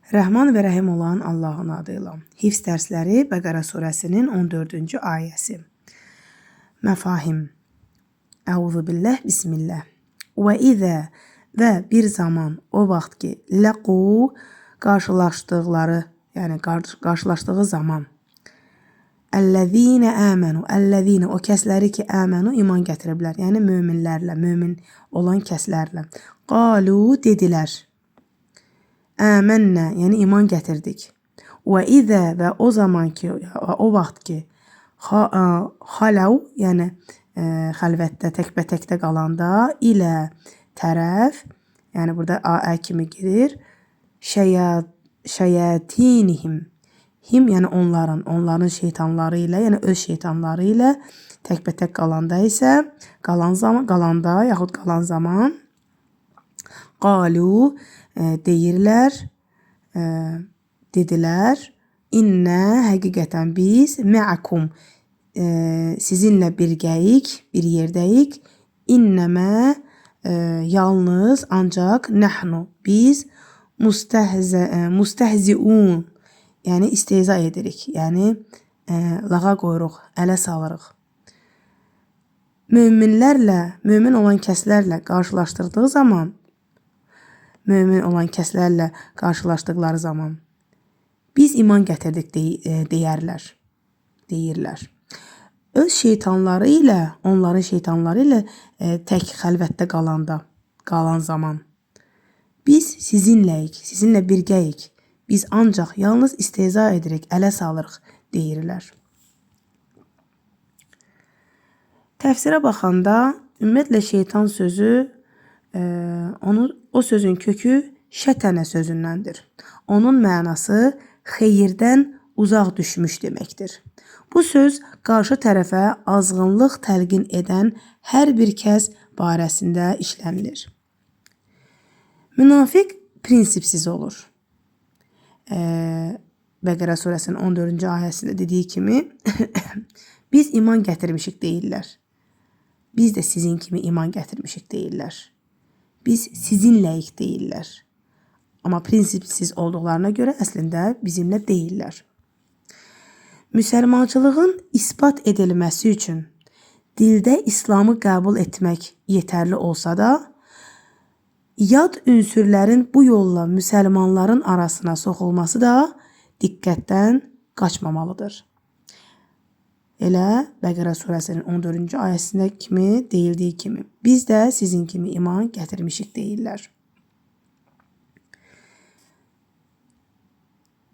Rəhman və Rəhim olan Allahın adıyla. Hifz dərsləri Bəqərə surəsinin 14-cü ayəsi. Məfahim. Əuzu billah, bismillah. Və izə və bir zaman, o vaxt ki, ləqu qarşılaşdıqları, yəni qarşılaşdığı zaman. Əlləzinə əmənu, əlləzinə o kəsləri ki, əmənu iman gətiriblər, yəni möminlərlə, mömin olan kəslərlə. Qalu dedilər. Əmənnə, yəni iman gətirdik. Və izə və o zaman ki, o vaxt ki, xaləv, yəni xəlvətdə, təkbətəkdə qalanda, ilə tərəf, yəni burada ə kimi girir, şəyatinihim, him, yəni onların şeytanları ilə, yəni öz şeytanları ilə təkbətək qalanda isə, qalanda, yaxud qalan zaman, qalu, deyirlər, dedilər, innə, həqiqətən biz, məəkum, sizinlə birgəyik, bir yerdəyik, innəmə, yalnız, ancaq, nəhnu, biz, mustəhziun, yəni istehza edirik, yəni lağa qoyuruq, ələ salırıq. Möminlərlə, mömin olan kəslərlə qarşılaşdıqları zaman, biz iman gətirdik deyirlər. Öz şeytanları ilə, onların şeytanları ilə tək xəlvətdə qalan zaman. Biz sizinləyik, sizinlə birgəyik. Biz ancaq yalnız istehza edirik, ələ salırıq deyirlər. Təfsirə baxanda, ümumiyyətlə şeytan sözü, o sözün kökü şətənə sözündəndir. Onun mənası xeyirdən uzaq düşmüş deməkdir. Bu söz qarşı tərəfə azğınlıq təlqin edən hər bir kəs barəsində işlənilir. Münafiq prinsipsiz olur. Bəqərə surəsinin 14-cü ayəsində dediyi kimi, biz iman gətirmişik deyirlər. Biz də sizin kimi iman gətirmişik deyirlər. Biz sizinləyik deyirlər. Amma prinsipsiz olduqlarına görə əslində bizimlə deyirlər. Müsəlmançılığın isbat edilməsi üçün dildə İslamı qəbul etmək yetərli olsa da, yad ünsürlərin bu yolla müsəlmanların arasına soxulması da diqqətdən qaçmamalıdır. Elə Bəqərə surəsinin 14-cü ayəsində kimi deyildiyi kimi, biz də sizin kimi iman gətirmişik deyirlər.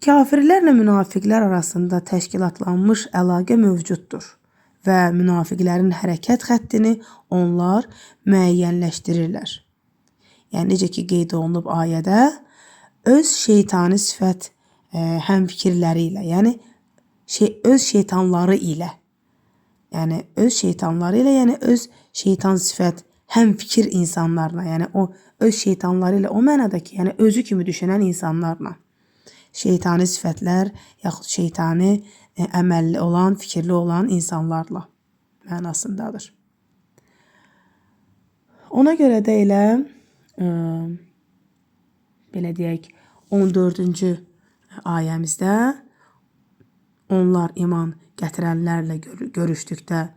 Kafirlərlə münafiqlər arasında təşkilatlanmış əlaqə mövcuddur və münafiqlərin hərəkət xəttini onlar müəyyənləşdirirlər. Yəni, necə ki, qeyd olunub ayədə, öz şeytani sifət həmfikirləri ilə, yəni öz şeytanları ilə, yəni öz şeytan sifət həmfikir insanlarla, yəni o öz şeytanları ilə, o mənada ki, yəni özü kimi düşünən insanlarla. Şeytani sifətlər, yaxud şeytani əməlli olan, fikirli olan insanlarla mənasındadır. Ona görə də elə, belə deyək, 14-cü ayəmizdə onlar iman gətirənlərlə görüşdükdə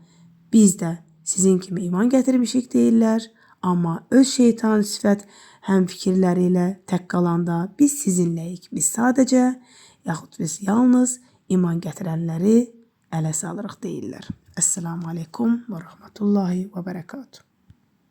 biz də sizin kimi iman gətirmişik deyirlər, amma öz şeytan sifət həmfikirləri ilə tək qalanda biz sizinləyik, biz sadəcə, yaxud biz yalnız iman gətirənləri ələ salırıq deyirlər. Əssəlamu aleykum və rəhmətullahi və bərəkatuhu.